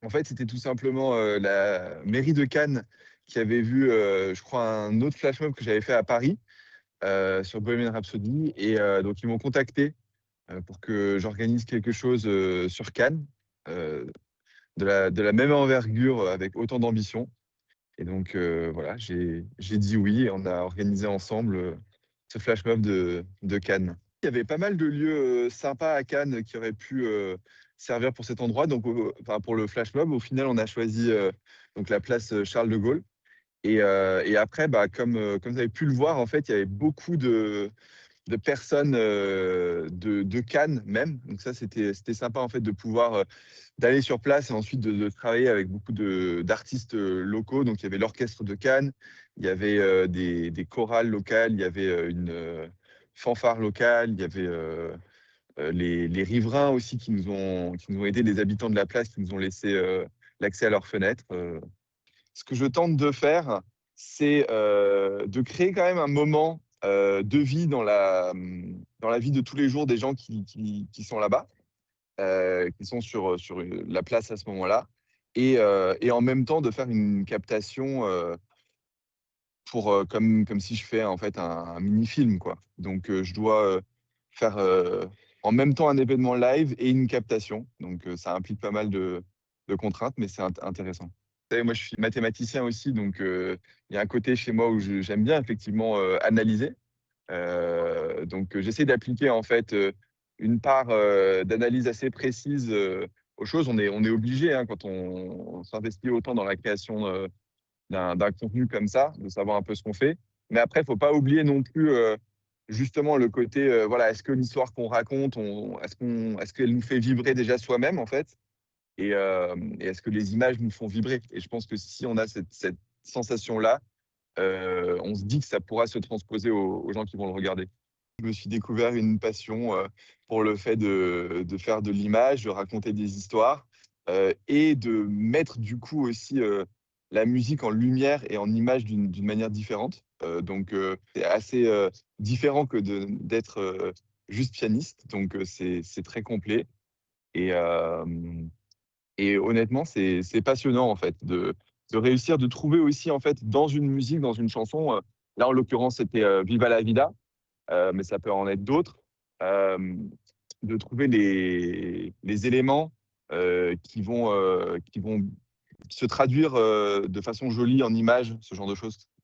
En fait, c'était tout simplement, la mairie de Cannes qui avait vu, je crois un autre flash mob que j'avais fait à Paris, sur Bohemian Rhapsody et donc ils m'ont contacté, pour que j'organise quelque chose, sur Cannes, heu, de la même envergure, avec autant d'ambition et donc voilà, j'ai dit oui et on a organisé ensemble, ce flash mob de Cannes. Il y avait pas mal de lieux, sympas à Cannes qui auraient pu, servir pour cet endroit donc enfin pour le flash mob. Au final, on a choisi, donc la place, Charles de Gaulle et après, bah, comme vous avez pu le voir, en fait, il y avait beaucoup de personnes, de Cannes même. Donc ça, c'était sympa en fait de pouvoir, d'aller sur place et ensuite de travailler avec beaucoup d'artistes, locaux. Donc il y avait l'orchestre de Cannes, il y avait, des chorales locales, il y avait, une, fanfare locale, il y avait, les riverains aussi qui nous ont aidés, les habitants de la place qui nous ont laissé, l'accès à leurs fenêtres. Ce que je tente de faire, c'est, de créer quand même un moment, de vie dans la vie de tous les jours des gens qui sont là-bas, qui sont sur, la place à ce moment-là et en même temps de faire une captation, pour, comme si je fais en fait un mini-film, quoi. Donc, je dois, faire, en même temps un événement live et une captation. Donc, ça implique pas mal de contraintes, mais c'est intéressant. Vous savez, moi, je suis mathématicien aussi, donc, il y a un côté chez moi où j'aime bien effectivement, analyser. Donc, j'essaie d'appliquer en fait, une part, d'analyse assez précise, aux choses. On est obligé, hein, quand on s'investit autant dans la création, d'un contenu comme ça, de savoir un peu ce qu'on fait. Mais après, il faut pas oublier non plus, justement le côté, voilà, est-ce que l'histoire qu'on raconte, est-ce qu'elle nous fait vibrer déjà soi-même, en fait? Et est-ce que les images nous font vibrer? Et je pense que si on a cette sensation-là, on se dit que ça pourra se transposer aux gens qui vont le regarder. Je me suis découvert une passion, pour le fait de faire de l'image, de raconter des histoires, et de mettre du coup aussi, la musique en lumière et en image d'une manière différente. Donc c'est assez, différent que d'être, juste pianiste. Donc c'est très complet et et honnêtement, c'est passionnant en fait de réussir de trouver aussi en fait dans une musique, dans une chanson, là en l'occurrence c'était, Viva la vida. Mais ça peut en être d'autres. Hem, de trouver les éléments, qui vont se traduire, de façon jolie en images, ce genre de choses.